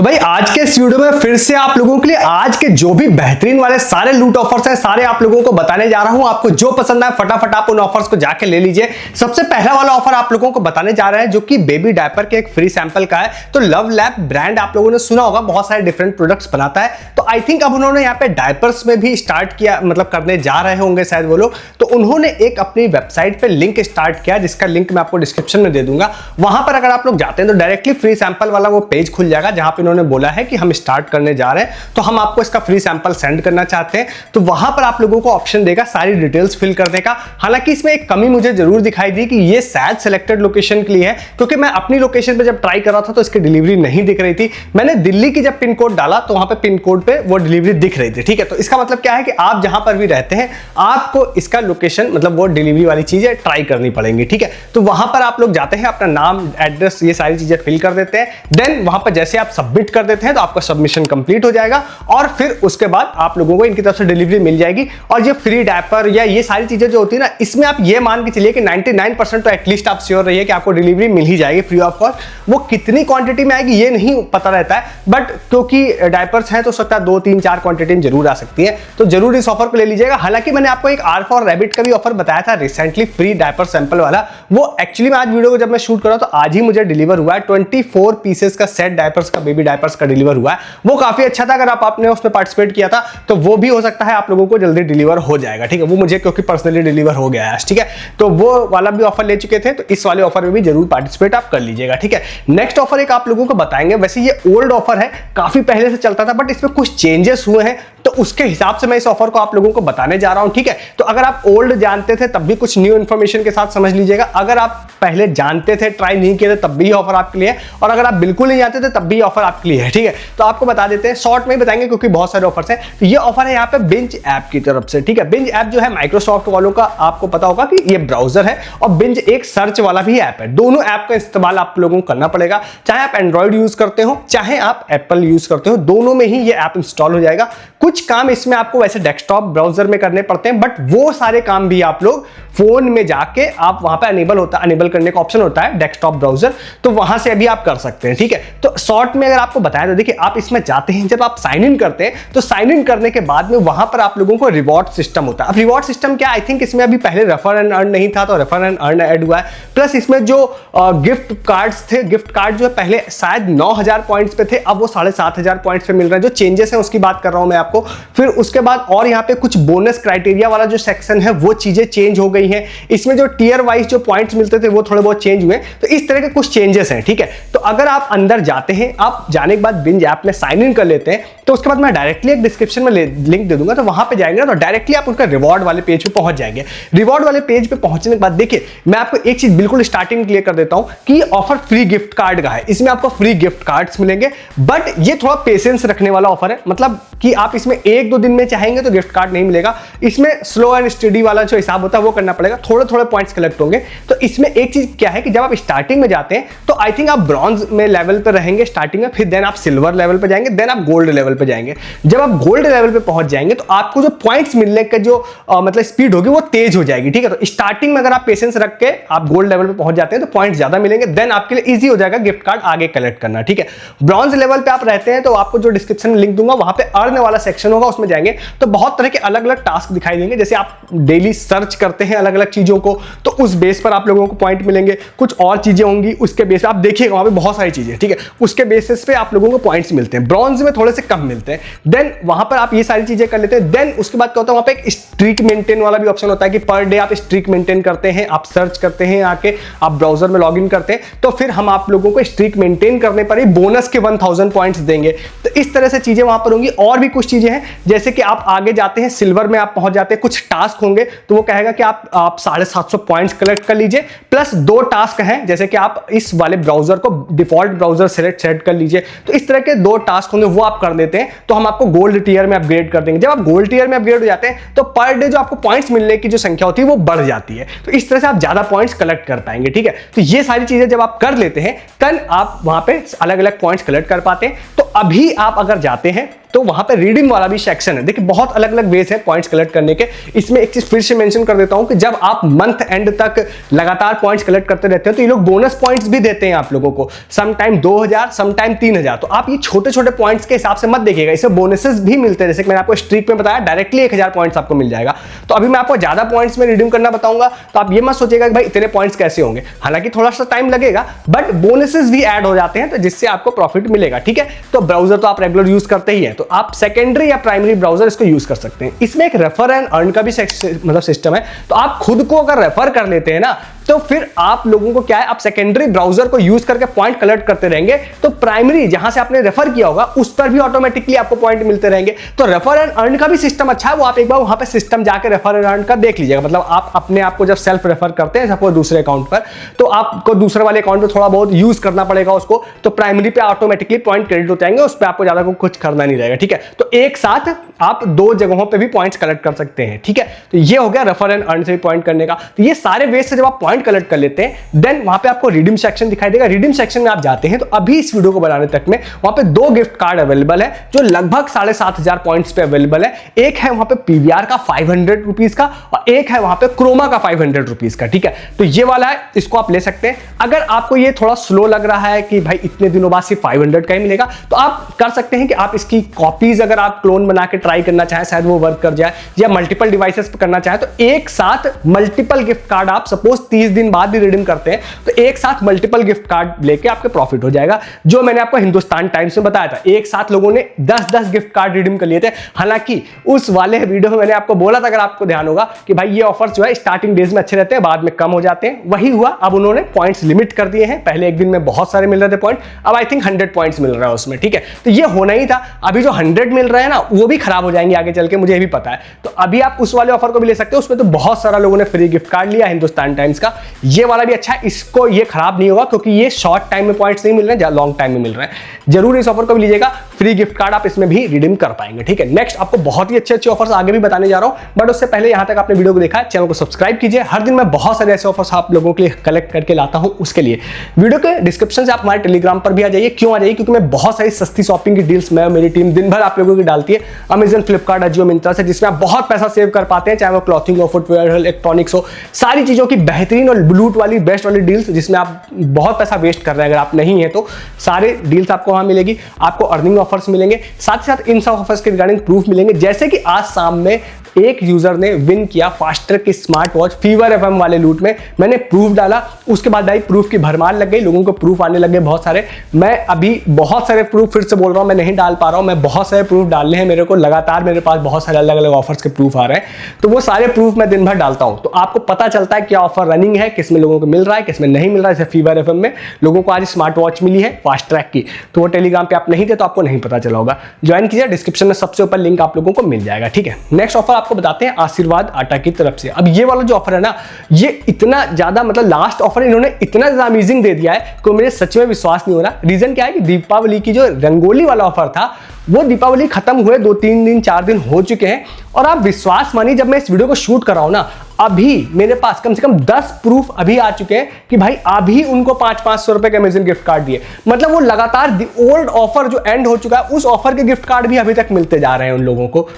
भाई आज के इस वीडियो में फिर से आप लोगों के लिए आज के जो भी बेहतरीन वाले सारे लूट ऑफर्स हैं सारे आप लोगों को बताने जा रहा हूं। आपको जो पसंद आए फटाफट आप उन ऑफर्स को जाके ले लीजिए। सबसे पहला वाला ऑफर आप लोगों को बताने जा रहे हैं जो कि बेबी डायपर के एक फ्री सैंपल का है। तो लव लैब ब्रांड आप लोगों ने सुना होगा, बहुत सारे डिफरेंट प्रोडक्ट्स बनाता है। तो आई थिंक अब उन्होंने यहाँ पे डायपर्स में भी स्टार्ट किया, मतलब करने जा रहे होंगे शायद वो लोग। तो उन्होंने एक अपनी वेबसाइट पे लिंक स्टार्ट किया जिसका लिंक मैं आपको डिस्क्रिप्शन में दे दूंगा। वहां पर अगर आप लोग जाते हैं तो डायरेक्टली फ्री सैंपल वाला वो पेज खुल जाएगा जहां पे उन्होंने बोला है कि हम स्टार्ट करने जा रहे हैं, तो हम आपको इसका फ्री सैंपल सेंड करना चाहते हैं। तो वहां पर आप लोगों को ऑप्शन देगा सारी डिटेल्स फिल करने का। हालांकि इसमें एक कमी मुझे जरूर दिखाई दी कि ये शायद सिलेक्टेड लोकेशन के लिए है, क्योंकि मैं अपनी लोकेशन पे जब ट्राई कर रहा था तो इसकी डिलीवरी नहीं दिख रही थी। मैंने दिल्ली की जब पिन कोड डाला तो वहां पे पिन कोड पे वो डिलीवरी दिख रही थी। ठीक है, तो इसका मतलब क्या है कि आप जहां पर भी रहते हैं आपको इसका लोकेशन, मतलब वो डिलीवरी वाली चीजें ट्राई करनी पड़ेंगी। ठीक है, तो वहां पर आप लोग जाते हैं, अपना नाम, एड्रेस, ये सारी चीजें फिल कर देते हैं। देन वहां पर जैसे आप सबमिट कर देते हैं तो आपका सबमिशन कंप्लीट हो जाएगा और फिर उसके बाद आप लोगों को इनकी तरफ से डिलीवरी मिल जाएगी। और ये फ्री डायपर या ये सारी चीजें जो होती है ना, इसमें आप ये मान के चलिए कि 99% तो एटलीस्ट आप श्योर रहिए कि आपको डिलीवरी मिल ही जाएगी फ्री ऑफ कॉस्ट। वो कितनी क्वांटिटी में आएगी ये नहीं पता रहता है, बट क्योंकि डायपर्स हैं तो सकता है 2, 3, 4 क्वांटिटी में जरूर आ सकती है। तो जरूर इस ऑफर को ले लीजिएगा। हालांकि मैंने आपको एक आर फॉर रैबिट का भी ऑफर बताया था रिसेंटली, फ्री डायपर सैंपल वाला। वो एक्चुअली मैं आज वीडियो को जब मैं शूट कर रहा हूं तो आज ही मुझे डिलीवर हुआ है। 24 पीसेस का सेट डायपर्स का, बेबी डायपर्स का डिलीवर हुआ है। वो काफी अच्छा था। अगर आपने उसमें पार्टिसिपेट किया था तो वो भी हो सकता है आप लोगों को जल्दी डिलीवर हो जाएगा। ठीक है, वो मुझे क्योंकि पर्सनली डिलीवर हो गया है। ठीक है, तो वो वाला भी ऑफर ले चुके थे, तो इस वाले ऑफर में भी जरूर पार्टिसिपेट आप कर लीजिएगा। ठीक है, नेक्स्ट ऑफर एक आप लोगों को बताएंगे। वैसे ये ओल्ड ऑफर है, काफी पहले से चलता था, बट इसमें कुछ चेंजेस हुए हैं, तो उसके हिसाब से मैं इस ऑफर को आप लोगों को बताने जा रहा हूं। ठीक है, तो अगर आप ओल्ड जानते थे तब भी कुछ न्यू इन्फॉर्मेशन के साथ समझ लीजिएगा। अगर आप पहले जानते थे, ट्राई नहीं किए थे, तब भी ऑफर आपके लिए है, और अगर आप बिल्कुल नहीं जानते थे तब भी ऑफर आपके लिए है। ठीक है, तो आपको बता देते हैं, शॉर्ट में बताएंगे क्योंकि बहुत सारे ऑफर्स हैं। तो ये ऑफर है यहाँ पे बिंज ऐप की तरफ से। ठीक है, बिंज ऐप जो है माइक्रोसॉफ्ट वालों का, आपको पता होगा कि ये ब्राउजर है और बिंज एक सर्च वाला भी ऐप है। दोनों ऐप का इस्तेमाल आप लोगों को करना पड़ेगा, चाहे आप एंड्रॉइड यूज करते हो चाहे आप एप्पल यूज करते हो, दोनों में ही ये ऐप इंस्टॉल हो जाएगा। कुछ काम इसमें आपको वैसे डेस्कटॉप ब्राउजर में करने पड़ते हैं, बट वो सारे काम भी आप लोग फोन में जाके आप वहां पे अनेबल करने का ऑप्शन होता है डेस्कटॉप ब्राउजर, तो वहां से अभी आप कर सकते हैं। ठीक है, तो शॉर्ट में अगर आपको बताया तो देखिए, आप इसमें जाते हैं, जब आप साइन इन करते हैं तो साइन इन करने के बाद में वहां पर आप लोगों को रिवॉर्ड सिस्टम होता है। अब रिवॉर्ड सिस्टम क्या, आई थिंक इसमें अभी पहले रेफर एंड अर्न नहीं था, तो रेफर एंड अर्न ऐड हुआ है। प्लस इसमें जो गिफ्ट कार्ड्स थे, गिफ्ट कार्ड जो है पहले शायद 9000 पॉइंट्स पे थे, अब वो 7500 पॉइंट्स पे मिल रहे हैं। जो चेंजेस हैं उसकी बात कर रहा हूं मैं आपको। फिर उसके बाद और यहाँ पे कुछ बोनस क्राइटेरिया वाला जो सेक्शन है वो चीजें चेंज हो गई हैं। इसमें जो टीयर वाइज जो पॉइंट्स मिलते थे वो थोड़े बहुत चेंज हुए। तो इस तरह के कुछ चेंजेस हैं। ठीक है, तो अगर आप अंदर जाते हैं, आप जाने के बाद बिंज ऐप में साइन इन कर लेते हैं, तो उसके बाद मैं डायरेक्टली एक डिस्क्रिप्शन में लिंक दे दूंगा, तो वहां पे जाएंगे ना तो डायरेक्टली आप उनका रिवॉर्ड वाले पेज पे पहुंच जाएंगे। रिवॉर्ड वाले पेज पे पहुंचने के बाद देखिए, मैं आपको एक चीज बिल्कुल स्टार्टिंग क्लियर कर देता हूं कि ऑफर फ्री गिफ्ट कार्ड का है। इसमें आपको फ्री गिफ्ट कार्ड्स मिलेंगे, बट ये थोड़ा पेशेंस रखने वाला ऑफर है। मतलब कि आप इसमें 1-2 दिन में चाहेंगे तो गिफ्ट कार्ड नहीं मिलेगा। इसमें स्लो एंड स्टडी वाला जो हिसाब होता है वो करना पड़ेगा, थोड़े पॉइंट्स कलेक्ट होंगे। तो इसमें एक चीज क्या है कि जब आप स्टार्टिंग में जाते हैं तो आई थिंक आप ब्रॉन्ज में लेवल पे रहेंगे स्टार्टिंग में, फिर देन आप सिल्वर लेवल पे जाएंगे, देन आप गोल्ड लेवल पे जाएंगे। जब आप गोल्ड लेवल पे पहुंच जाएंगे तो आपको जो पॉइंट्स मिलने का जो मतलब स्पीड होगी वो तेज हो जाएगी। ठीक है, तो स्टार्टिंग में अगर आप पेशेंस रख के आप गोल्ड लेवल पे पहुंच जाते हैं तो पॉइंट्स ज्यादा मिलेंगे, देन आपके लिए इजी हो जाएगा गिफ्ट कार्ड आगे कलेक्ट करना। ठीक है, ब्रॉन्ज लेवल पे आप रहते हैं तो आपको जो डिस्क्रिप्शन में लिंक दूंगा वहां पे अर्न वाला सेक्शन होगा, उसमें जाएंगे तो बहुत तरह के अलग अलग टास्क दिखाई देंगे। जैसे आप डेली सर्च करते हैं अलग अलग चीजों को, तो उस बेस पर आप लोगों को पॉइंट मिलेंगे। कुछ और चीजें होंगी उसके बेस पे, आप देखिएगा वहां पे बहुत सारी चीजें। ठीक है, उसके बेसिस पे आप लोगों को पॉइंट्स मिलते हैं। ब्रॉन्ज में थोड़े से कम मिलते हैं। देन वहां पर आप ये सारी चीजें कर लेते हैं। देन उसके बाद क्या होता है, वहां पे एक स्ट्रीक मेंटेन वाला भी ऑप्शन होता है कि पर डे आप स्ट्रीक मेंटेन करते हैं, आप सर्च करते हैं, आके आप ब्राउजर में लॉग इन करते हैं, तो फिर हम आप लोगों को स्ट्रीक मेंटेन करने पर ही बोनस के 1000 पॉइंट्स देंगे। तो इस तरह से चीजें वहां पर होंगी। और भी कुछ चीजें हैं, जैसे कि आप आगे जाते हैं, सिल्वर में आप पहुंच जाते हैं, कुछ टास्क होंगे तो वो कहेगा कि आप 750 पॉइंट्स कलेक्ट कर लीजिए। प्लस 2 टास्क हैं, जैसे कि आप इस वाले ब्राउजर को डिफॉल्ट ब्राउजर सेट कर लीजिए। तो इस तरह के 2 टास्क होंगे, वो आप कर देते हैं तो हम आपको गोल्ड टियर में अपग्रेड कर देंगे। जब आप गोल्ड टियर में अपग्रेड हो जाते हैं तो पर डे जो आपको पॉइंट्स मिलने की जो संख्या होती है वो बढ़ जाती है। तो इस तरह से आप ज्यादा पॉइंट्स कलेक्ट कर पाएंगे। ठीक है, तो ये सारी चीजें जब आप कर लेते हैं तब आप वहां पे अलग अलग पॉइंट्स कलेक्ट कर पाते हैं। तो अभी आप अगर जाते हैं तो वहां पे रिडीम वाला भी सेक्शन है। देखिए बहुत अलग अलग वेज है पॉइंट्स कलेक्ट करने के। इसमें एक चीज फिर से मेंशन कर देता हूं कि जब आप मंथ एंड तक लगातार पॉइंट्स कलेक्ट करते रहते हैं तो ये लोग बोनस पॉइंट्स भी देते हैं आप लोगों को, सम टाइम 2000 सम टाइम 3000। तो आप ये छोटे छोटे पॉइंट्स के हिसाब से मत देखिएगा, इससे बोनसेस भी मिलते हैं। जैसे कि मैंने आपको स्ट्रीक में बताया डायरेक्टली 1000 पॉइंट्स आपको मिल जाएगा। तो अभी मैं आपको ज्यादा पॉइंट्स में रिडीम करना बताऊंगा, तो आप ये मत सोचिएगा कि भाई इतने पॉइंट्स कैसे होंगे, हालांकि थोड़ा सा टाइम लगेगा बट बोनसेस भी ऐड हो जाते हैं, तो जिससे आपको प्रॉफिट मिलेगा। ठीक है, तो ब्राउजर तो आप रेगुलर यूज करते ही हैं, तो आप सेकेंडरी या प्राइमरी ब्राउजर इसको यूज कर सकते हैं। इसमें एक रेफर एंड अर्न का भी मतलब सिस्टम है। तो आप खुद को अगर रेफर कर लेते हैं ना, तो फिर आप लोगों को क्या है, आप सेकेंडरी ब्राउजर को यूज करके पॉइंट कलेक्ट करते रहेंगे, तो प्राइमरी जहां से आपने रेफर किया होगा उस पर भी ऑटोमेटिकली आपको पॉइंट मिलते रहेंगे। तो रेफर एंड अर्न का भी सिस्टम अच्छा है, वो आप एक बार वहां पे सिस्टम जाकर रेफर एंड अर्न का देख लीजिएगा। मतलब आप अपने आप को जब सेल्फ रेफर करते हैं सपोज दूसरे अकाउंट पर, तो आपको दूसरे वाले अकाउंट पर थोड़ा बहुत यूज करना पड़ेगा उसको, तो प्राइमरी पे ऑटोमेटिकली पॉइंट क्रेडिट हो जाएंगे, उस पर आपको ज्यादा कुछ करना नहीं रहेगा। ठीक है, तो एक साथ आप दो जगहों पे भी पॉइंट्स कलेक्ट कर सकते हैं। ठीक है, तो ये हो गया रेफर एंड अर्न से भी पॉइंट करने का। तो ये सारे वे से जब आप पॉइंट कलेक्ट कर लेते हैं, देन वहां पे आपको रिडीम सेक्शन दिखाई देगा। रिडीम सेक्शन में आप जाते हैं तो अभी इस वीडियो को बनाने तक में वहां पे 2 गिफ्ट कार्ड अवेलेबल है जो लगभग 7500 पॉइंट्स पे अवेलेबल है। एक है वहां पे पीवीआर का 500 रुपीज का और एक है वहां पे क्रोमा का 500 रुपीज का। ठीक है, तो ये वाला है, इसको आप ले सकते हैं। अगर आपको ये थोड़ा स्लो लग रहा है कि भाई इतने दिनों बाद सिर्फ 500 का ही मिलेगा, तो आप कर सकते हैं कि आप इसकी कॉपीज अगर आप क्लोन बना के ट्राई करना चाहें, शायद वो वर्क कर जाए, या मल्टीपल डिवाइसेस पे करना चाहें, तो एक साथ मल्टीपल गिफ्ट कार्ड आप सपोज 30 दिन बाद भी रिडीम करते हैं तो एक साथ मल्टीपल गिफ्ट कार्ड लेके आपके प्रॉफिट हो जाएगा। जो मैंने आपको हिंदुस्तान टाइम्स में बताया था, एक साथ लोगों ने 10-10 गिफ्ट कार्ड रिडीम कर लिए थे। हालांकि उस वाले वीडियो में मैंने आपको बोला था, अगर आपको ध्यान होगा, कि भाई ये ऑफर्स जो है स्टार्टिंग डेज में अच्छे रहते हैं, बाद में कम हो जाते हैं। वही हुआ, अब उन्होंने पॉइंट्स लिमिट कर दिए हैं। पहले एक दिन में बहुत सारे मिल रहे थे पॉइंट, अब आई थिंक 100 पॉइंट्स मिल रहा है उसमें। ठीक है, तो ये होना ही था। अभी जो 100 मिल रहे हैं ना, वो भी खराब हो जाएंगे आगे चल के, मुझे भी पता है। तो अभी आप उस वाले ऑफर को भी ले सकते हो, उसमें तो बहुत सारा लोगों ने फ्री गिफ्ट कार्ड लिया हिंदुस्तान टाइम्स का। ये वाला भी अच्छा है, इसको ये खराब नहीं होगा क्योंकि ये शॉर्ट टाइम में पॉइंट्स नहीं मिल रहे हैं, लॉन्ग टाइम में मिल रहे हैं। जरूर इस ऑफर को भी लीजिएगा, फ्री गिफ्ट कार्ड आप इसमें भी रिडीम कर पाएंगे। ठीक है, नेक्स्ट आपको बहुत ही अच्छे ऑफर्स आगे भी बताने जा रहा हूं, बट उससे पहले यहां तक आपने वीडियो को देखा है, चैनल को सब्सक्राइब कीजिए। हर दिन मैं बहुत सारे ऐसे ऑफर्स आप लोगों के लिए कलेक्ट करके लाता हूं, उसके लिए वीडियो के डिस्क्रिप्शन से आप हमारे टेलीग्राम पर भी आ जाइए। क्यों आ जाइए? क्योंकि मैं बहुत सारी सस्ती शॉपिंग की डील्स मैं मेरी टीम दिन भर आप लोगों की डालती है अमेजन, फ्लिपकार्ट, अजियो, मिंत्रा से, जिसमें आप बहुत पैसा सेव कर पाते हैं, चाहे वो क्लॉथिंग हो, फुटवेयर हो, इलेक्ट्रॉनिक्स हो, सारी चीजों की बेहतरीन और ब्लूट वाली बेस्ट वाली डील्स, जिसमें आप बहुत पैसा वेस्ट कर रहे हैं। अगर आप नहीं है तो सारे डील्स आपको वहां मिलेगी, आपको अर्निंग ऑफर्स मिलेंगे, साथ ही साथ इन सब ऑफर्स के रिगार्डिंग प्रूफ मिलेंगे। जैसे कि आज शाम में एक यूजर ने विन किया फास्टर की स्मार्ट वॉच फीवर एफएम वाले लूट में, मैंने प्रूफ डाला, उसके बाद भाई प्रूफ की भरमार लग गई, लोगों को प्रूफ आने लगे बहुत सारे। मैं अभी बहुत सारे प्रूफ फिर से बोल रहा हूं, मैं नहीं डाल पा रहा हूं, मैं बहुत सारे प्रूफ डालने हैं मेरे को, लगातार मेरे पास बहुत सारे अलग अलग ऑफर्स के प्रूफ आ रहे हैं, तो वो सारे प्रूफ मैं दिन भर डालता हूं, तो आपको पता चलता है क्या ऑफर रनिंग है, किसमें लोगों को मिल रहा है, किसमें नहीं मिल रहा है। जैसे फीवर एफएम में लोगों को आज स्मार्ट वॉच मिली है फास्ट ट्रैक की, तो वो टेलीग्राम पे आप नहीं थे तो आपको नहीं पता चला होगा। ज्वाइन कीजिए, डिस्क्रिप्शन में सबसे ऊपर लिंक आप लोगों को मिल जाएगा। ठीक है, नेक्स्ट ऑफर आपको बताते हैं आशीर्वाद आटा की तरफ से। अब ये वाला जो ऑफर है ना, ये इतना ज्यादा मतलब लास्ट ऑफर इन्होंने इतना ज्यादा अमेजिंग दे दिया है कि मुझे सच में विश्वास नहीं हो रहा। रीजन क्या है कि दीपावली की जो रंगोली वाला ऑफर था, वो दीपावली खत्म हुए 2-3 दिन 4 दिन हो चुके हैं, और आप विश्वास मानिए जब मैं इस वीडियो को शूट कर रहा हूं ना, अभी मेरे पास कम से कम 10 प्रूफ अभी आ चुके हैं कि भाई अभी उनको 500-500 रुपए के अमेजन गिफ्ट कार्ड दिए। मतलब वो लगातार ओल्ड ऑफर जो एंड हो चुका है, उस ऑफर के गिफ्ट कार्ड भी अभी तक मिलते जा रहे हैं उन लोगों को।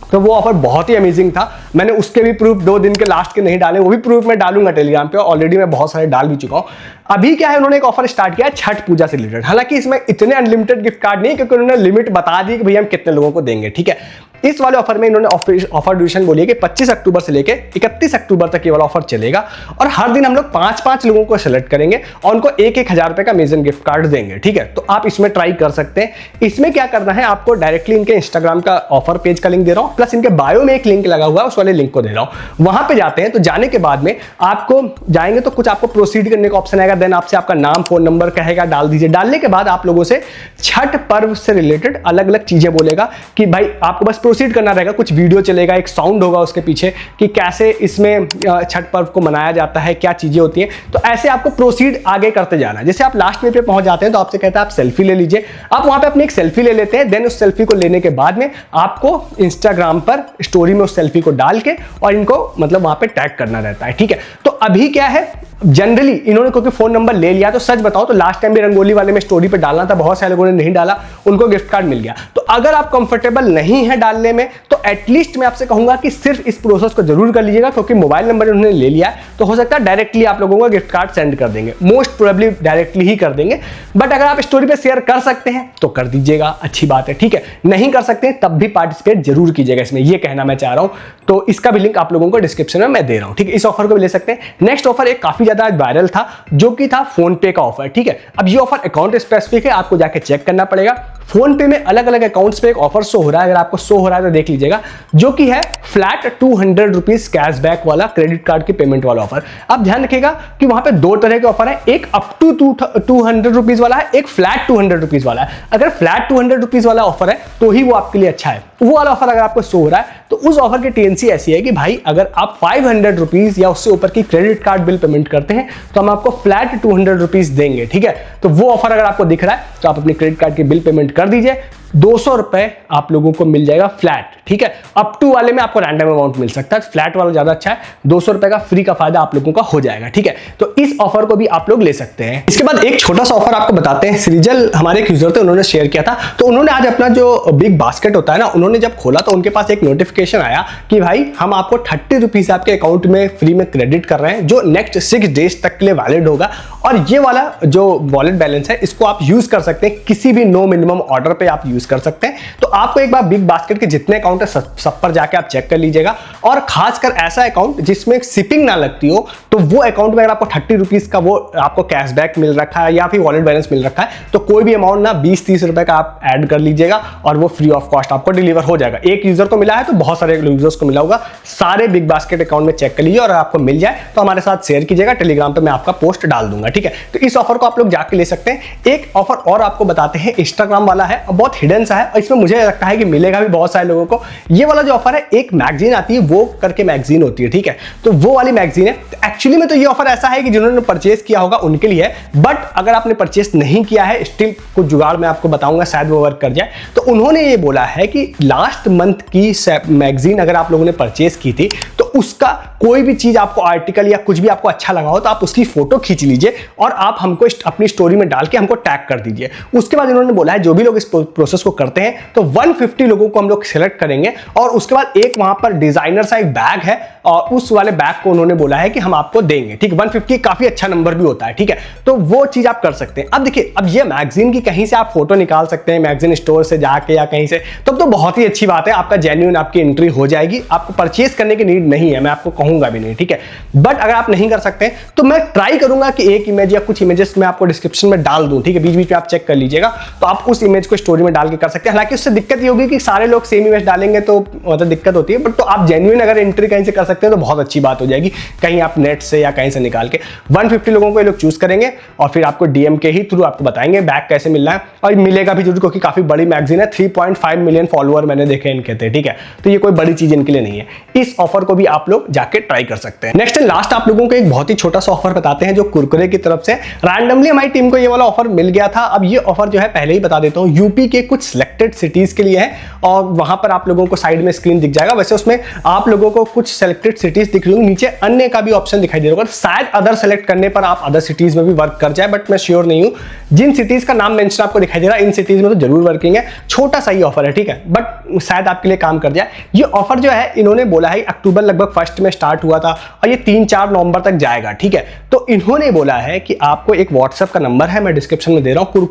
तो वो ऑफर बहुत ही अमेजिंग था। मैंने उसके भी प्रूफ 2 दिन के लास्ट के नहीं डाले, वो भी प्रूफ मैं डालूंगा टेलीग्राम पे, ऑलरेडी मैं बहुत सारे डाल भी चुका हूं। अभी क्या है, उन्होंने एक ऑफर स्टार्ट किया है छठ पूजा से रिलेटेड। हालांकि इसमें इतने अनलिमिटेड गिफ्ट कार्ड नहीं, क्योंकि उन्होंने लिमिट बता दी कि भैया हम कितने लोगों को देंगे। ठीक है, इस वाले ऑफर में इन्होंने ऑफर ड्यूरेशन बोली है कि 25 अक्टूबर से लेके 31 अक्टूबर तक ये वाला ऑफर चलेगा, और हर दिन हम लोग 5-5 लोगों को सेलेक्ट करेंगे और उनको 1-1000 रुपए का अमेजन गिफ्ट कार्ड देंगे। ठीक है, तो आप इसमें ट्राई कर सकते हैं। इसमें क्या करना है, आपको डायरेक्टली इनके इंस्टाग्राम का ऑफर पेज का लिंक दे रहा हूं, प्लस इनके बायो में एक लिंक लगा हुआ है, उस वाले लिंक को दे रहा हूं। वहां पे जाते हैं, तो जाने के बाद में आपको जाएंगे तो कुछ आपको प्रोसीड करने का ऑप्शन आएगा, देन आपसे आपका नाम, फोन नंबर कहेगा, डाल दीजिए। डालने के बाद आप लोगों से छठ पर्व से रिलेटेड अलग अलग चीजें बोलेगा कि भाई आपको बस प्रोसीड करना रहेगा। कुछ वीडियो चलेगा, एक साउंड होगा उसके पीछे कि कैसे इसमें छठ पर्व को मनाया जाता है, क्या चीजें होती हैं। तो ऐसे आपको प्रोसीड आगे करते जाना है। जैसे आप लास्ट में पे पहुंच जाते हैं तो आपसे कहता है आप सेल्फी ले लीजिए, आप वहां पे अपनी एक सेल्फी ले लेते हैं। देन उस सेल्फी को लेने के बाद में आपको इंस्टाग्राम पर स्टोरी में उस सेल्फी को डाल के और इनको मतलब वहां पे टैग करना रहता है। ठीक है, तो अभी क्या है, जनरली इन्होंने क्योंकि फोन नंबर ले लिया, तो सच बताओ तो लास्ट टाइम भी रंगोली वाले में स्टोरी पे डालना था, बहुत सारे लोगों ने नहीं डाला, उनको गिफ्ट कार्ड मिल गया। तो अगर आप कंफर्टेबल नहीं है डालने में तो एटलीस्ट मैं आपसे कहूंगा कि सिर्फ इस प्रोसेस को जरूर कर लीजिएगा, क्योंकि मोबाइल नंबर उन्होंने ले लिया है तो हो सकता है डायरेक्टली आप लोगों को गिफ्ट कार्ड सेंड कर देंगे, मोस्ट प्रोबेबली डायरेक्टली ही कर देंगे। बट अगर आप स्टोरी पे शेयर कर सकते हैं तो कर दीजिएगा, अच्छी बात है, ठीक है। नहीं कर सकते हैं तब भी पार्टिसिपेट जरूर कीजिएगा इसमें, ये कहना मैं चाह रहा हूं। तो इसका भी लिंक आप लोगों को डिस्क्रिप्शन में मैं दे रहा हूं, ठीक है। इस ऑफर को भी ले सकते हैं। नेक्स्ट ऑफर एक काफी ज्यादा वायरल था, जो कि था फोन पे का ऑफर, ठीक है। अब ये ऑफर अकाउंट स्पेसिफिक है, आपको जाके चेक करना पड़ेगा। फोन पे में अलग अलग अकाउंट्स पे एक ऑफर शो हो रहा है, अगर आपको शो हो रहा है तो देख लीजिएगा, जो कि है फ्लैट 200 रुपीज कैशबैक वाला क्रेडिट कार्ड की पेमेंट वाला ऑफर। आप ध्यान रखिएगा कि वहां पे दो तरह के ऑफर है, एक अप टू 200 रुपीज वाला है, एक फ्लैट 200 रुपीज वाला है। अगर फ्लैट 200 रुपीज वाला ऑफर है तो ही वो आपके लिए अच्छा है। वो वाला ऑफर अगर आपको शो हो रहा है तो उस ऑफर की टीएनसी ऐसी है कि भाई अगर आप 500 रुपीज या उससे ऊपर की क्रेडिट कार्ड बिल पेमेंट करते हैं तो हम आपको फ्लैट 200 रुपीज देंगे, ठीक है। तो वो ऑफर अगर आपको दिख रहा है तो आप अपनी क्रेडिट कार्ड की बिल पेमेंट कर दीजिए, 200 रुपए आप लोगों को मिल जाएगा फ्लैट, ठीक है। अप टू वाले में आपको रैंडम अमाउंट मिल सकता है, फ्लैट वाला ज्यादा अच्छा है, 200 रुपए का फ्री का फायदा आप लोगों का हो जाएगा, ठीक है। तो इस ऑफर को भी आप लोग ले सकते हैं। इसके बाद एक छोटा सा ऑफर आपको बताते हैं, सृजल हमारे एक यूजर थे, उन्होंने शेयर किया था। तो उन्होंने आज अपना जो बिग बास्केट होता है ना, उन्होंने जब खोला तो उनके पास एक नोटिफिकेशन आया कि भाई हम आपको 30 रुपीज आपके अकाउंट में फ्री में क्रेडिट कर रहे हैं, जो नेक्स्ट 6 डेज तक के लिए वैलिड होगा। और ये वाला जो वॉलेट बैलेंस है इसको आप यूज कर सकते हैं, किसी भी नो मिनिमम ऑर्डर पे आप यूज कर सकते हैं। तो आपको एक बार बिग बास्केट के जितने अकाउंट है सब पर जाके आप चेक कर लीजिएगा, और खासकर ऐसा अकाउंट जिसमें शिपिंग ना लगती हो, तो वो अकाउंट में अगर आपको 30 रुपीज का वो आपको कैशबैक मिल रखा है या फिर वॉलेट बैलेंस मिल रखा है, तो कोई भी अमाउंट ना 20-30 रुपए का आप ऐड कर लीजिएगा और वो फ्री ऑफ कॉस्ट आपको डिलीवर हो जाएगा। एक यूजर को मिला है तो बहुत सारे यूजर्स को मिला होगा। सारे बिग बास्केट अकाउंट में चेक कर लीजिए, और आपको मिल जाए तो हमारे साथ शेयर कीजिएगा, टेलीग्राम पे मैं आपका पोस्ट डाल दूंगा, ठीक है। तो इस ऑफर को आप लोग जाके ले सकते हैं। एक ऑफर और आपको बताते हैं, इंस्टाग्राम वाला है और बहुत हिडन सा है, और इसमें मुझे लगता है कि मिलेगा भी बहुत सारे लोगों को। ये वाला जो ऑफर है, एक मैगजीन आती है, वो करके मैगजीन होती है, ठीक है। तो वो वाली मैगजीन है। एक्चुअली में तो ये ऑफर ऐसा है कि जिन्होंने परचेस किया होगा उनके लिए है, बट अगर आपने परचेस नहीं किया है, स्टिल कुछ जुगाड़ मैं आपको बताऊंगा, शायद वो वर्क कर जाए। तो उन्होंने ये बोला है कि लास्ट मंथ की मैगजीन अगर आप लोगों ने परचेस की थी तो उसका कोई भी चीज आपको, आर्टिकल या कुछ भी आपको अच्छा लगा हो तो आप उसकी फोटो खींच लीजिए और आप हमको अपनी स्टोरी में डाल के हमको टैग कर दीजिए। उसके बाद इन्होंने बोला है जो भी लोग इस प्रोसेस को करते हैं तो 150 लोगों को हम लोग सिलेक्ट करेंगे, और उसके बाद एक वहां पर डिजाइनर सा एक बैग है और उस वाले बैग को उन्होंने बोला है कि हम आपको देंगे, ठीक। 150 काफी अच्छा नंबर भी होता है, ठीक है। तो वो चीज आप कर सकते हैं। अब देखिए, अब ये मैगजीन की कहीं से आप फोटो निकाल सकते हैं, मैगजीन स्टोर से जाके या कहीं से, तब तो बहुत ही अच्छी बात है, आपका जेन्युइन आपकी एंट्री हो जाएगी, आपको परचेस करने की नीड नहीं है, मैं आपको कहूंगा भी नहीं, ठीक है। बट अगर आप नहीं कर सकते तो मैं ट्राई करूंगा कि एक इमेज या कुछ इमेजेस मैं आपको डिस्क्रिप्शन में डाल दूं, ठीक है। बीच बीच में आप चेक कर लीजिएगा, तो आप उस इमेज को स्टोरी में डाल के कर सकते हैं। हालांकि उससे दिक्कत ये होगी कि सारे लोग सेम इमेज डालेंगे तो मतलब दिक्कत होती है, बट तो आप जेन्युइन अगर एंट्री कहीं से कर सकते हैं तो बहुत अच्छी बात हो जाएगी, कहीं आप नेट से या कहीं से निकाल के। 150 लोगों को ये लोग चूज करेंगे और फिर आपको डीएम के ही थ्रू आपको बताएंगे बैग कैसे मिल रहा है, और मिलेगा भी जरूर, क्योंकि काफी बड़ी मैगजीन है, 3.5 मिलियन फॉलोअर मैंने देखे इनके थे, ठीक है। तो ये कोई बड़ी चीज इनके लिए नहीं है। इस ऑफर को भी आप लोग जाके ट्राई कर सकते हैं। नेक्स्ट एंड लास्ट आप लोगों को एक बहुत ही छोटा सा ऑफर बताते हैं, जो कुरकुरे की तरफ से रैंडमली हमारी टीम को ये वाला ऑफर मिल गया था। अब ये ऑफर जो है पहले ही बता देता हूं, यूपी के कुछ सिलेक्टेड सिटीज के लिए है, और वहां पर आप लोगों को साइड में स्क्रीन दिख जाएगा। वैसे उसमें आप लोगों को कुछ सिलेक्टेड सिटीज दिख रही होंगी, नीचे अन्य का भी ऑप्शन दिखाई दे रहा होगा, शायद अदर सेलेक्ट करने पर आप अदर सिटीज में भी वर्क कर जाए, बट मैं श्योर नहीं हूं। जिन सिटीज का नाम मेंशन आपको दिखाई दे रहा है, इन सिटीज में तो जरूर वर्किंग है। छोटा सा ही ऑफर है, ठीक है, बट शायद आपके लिए काम कर जाए। ये ऑफर जो है इन्होंने बोला है अक्टूबर लगभग 1 में स्टार्ट हुआ था और ये 3-4 नवंबर तक जाएगा, ठीक है। तो इन्होंने बोला है कि आपको एक व्हाट्सएप का नंबर है, मैं डिस्क्रिप्शन में दे रहा हूं,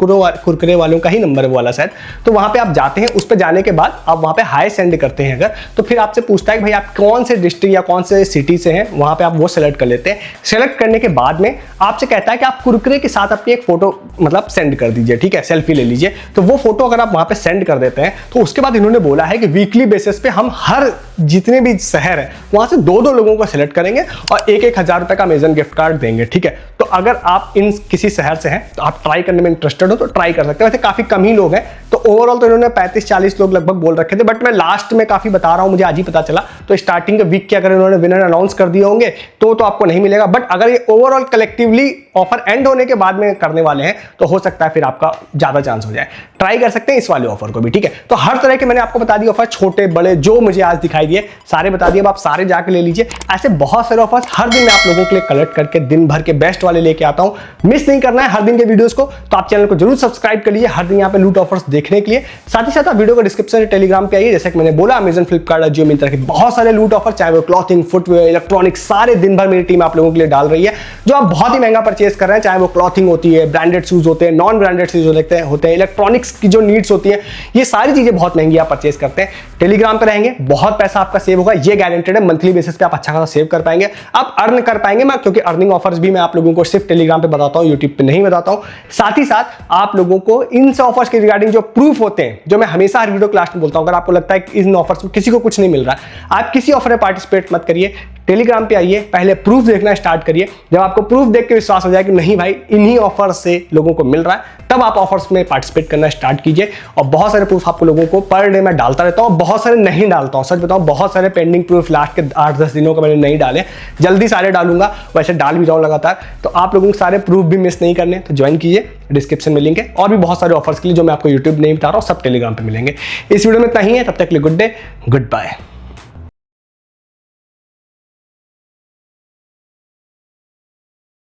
कुरकुरे वालों का ही नंबर है वाला शायद। तो वहां पे आप जाते हैं, उस पर जाने के बाद आप वहां पे हाई सेंड करते हैं अगर, तो फिर आपसे पूछता है कि भाई आप कौन से डिस्ट्रिक्ट या कौन से सिटी से हैं, वहां पे आप वो सेलेक्ट कर लेते हैं। सेलेक्ट करने के बाद में आपसे कहता है कि आप कुरकुरे के साथ अपनी एक फोटो मतलब सेंड कर दीजिए, ठीक है, सेल्फी ले लीजिए। तो वो फोटो अगर आप वहां पे सेंड कर देते हैं तो उसके बाद इन्होंने बोला है कि वीकली बेसिस पे हम हर जितने भी शहर है वहां से 2-2 लोगों को सेलेक्ट करेंगे और 1-1 हजार रुपए का अमेजन गिफ्ट कार्ड देंगे, ठीक है। तो अगर आप इन किसी शहर से हैं तो आप ट्राई करने में इंटरेस्टेड हो तो ट्राई कर सकते हैं। वैसे काफी कम ही लोग हैं, तो तो ओवरऑल तो इन्होंने 35-40 लोग लगभग बोल रखे थे, बट मैं लास्ट में काफी बता रहा हूं, मुझे आज ही पता चला। तो स्टार्टिंग के वीक के अगर इन्होंने विनर अनाउंस कर दिए होंगे तो आपको नहीं मिलेगा, बट अगर ये ओवरऑल कलेक्टिवली ऑफर एंड होने के बाद में करने वाले हैं तो हो सकता है फिर आपका ज्यादा चांस हो जाए। ट्राई कर सकते हैं इस वाले ऑफर को भी, ठीक है। तो हर तरह के मैंने आपको बता दिए ऑफर, छोटे बड़े जो मुझे आज दिखाई दिए सारे बता दिए, अब आप सारे जाके ले लीजिए। ऐसे बहुत सारे ऑफर्स हर दिन मैं आप लोगों के लिए कलेक्ट करके दिन भर के बेस्ट वाले लेके आता हूं। मिस नहीं करना है हर दिन के वीडियोस को, तो आप चैनल को जरूर सब्सक्राइब कर लीजिए हर दिन यहाँ पे लूट ऑफर्स देखने के लिए। साथ ही साथ आप वीडियो को डिस्क्रिप्शन में टेलीग्राम पे आइए, जैसे कि मैंने बोला अमेजन, फ्लिपकार्ट, जियो, मिंत्रा के बहुत सारे लूट ऑफर, चाहे वो क्लॉथिंग, फुटवेयर, इलेक्ट्रॉनिक्स, सारे दिन भर मेरी टीम आप लोगों के लिए डाल रही है। जो आप बहुत ही महंगा परचेस कर रहे हैं, चाहे वो क्लॉथिंग होती है, ब्रांडेड शूज होते हैं, नॉन ब्रांडेड शूज होते हैं, इलेक्ट्रॉनिक्स की जो नीड्स होती है, ये सारी चीजें बहुत महंगी आप परचेस करते हैं। टेलीग्राम पे रहेंगे बहुत पैसा आपका सेव होगा, ये गारंटेड है। मंथली बेसिस पे आप अच्छा खासा सेव कर पाएंगे, आप अर्न कर पाएंगे। मैं क्योंकि अर्निंग ऑफर्स भी मैं आप लोगों को सिर्फ टेलीग्राम पे बताता हूं, यूट्यूब पे नहीं बताता हूं। साथ ही साथ आप लोगों को इन सब ऑफर्स के रिगार्डिंग जो प्रूफ होते हैं, जो मैं हमेशा हर वीडियो क्लास में बोलता हूं, अगर आपको लगता है कि इन ऑफर्स में किसी को कुछ नहीं मिल रहा है, आप किसी ऑफर में पार्टिसिपेट मत करिए। टेलीग्राम पे आइए, पहले प्रूफ देखना स्टार्ट करिए। जब आपको प्रूफ देख के विश्वास हो जाए कि नहीं भाई इन्हीं ऑफर से लोगों को मिल रहा है, तब आप ऑफर्स में पार्टिसिपेट करना स्टार्ट कीजिए। और बहुत सारे प्रूफ आपको लोगों को पर डे मैं डालता रहता हूं, बहुत सारे नहीं डालता हूं, सच बताऊं बहुत सारे पेंडिंग प्रूफ लास्ट के 8-10 दिनों का मैंने नहीं डाले, जल्दी सारे डालूंगा, वैसे डाल भी जाऊं लगातार। तो आप लोगों को सारे प्रूफ भी मिस नहीं करने, तो ज्वाइन कीजिए, डिस्क्रिप्शन में लिंक है। और भी बहुत सारे ऑफर्स के लिए जो मैं आपको यूट्यूब नहीं बता रहा हूं, सब टेलीग्राम पे मिलेंगे। इस वीडियो में इतना ही है, तब तक के लिए गुड डे, गुड बाय।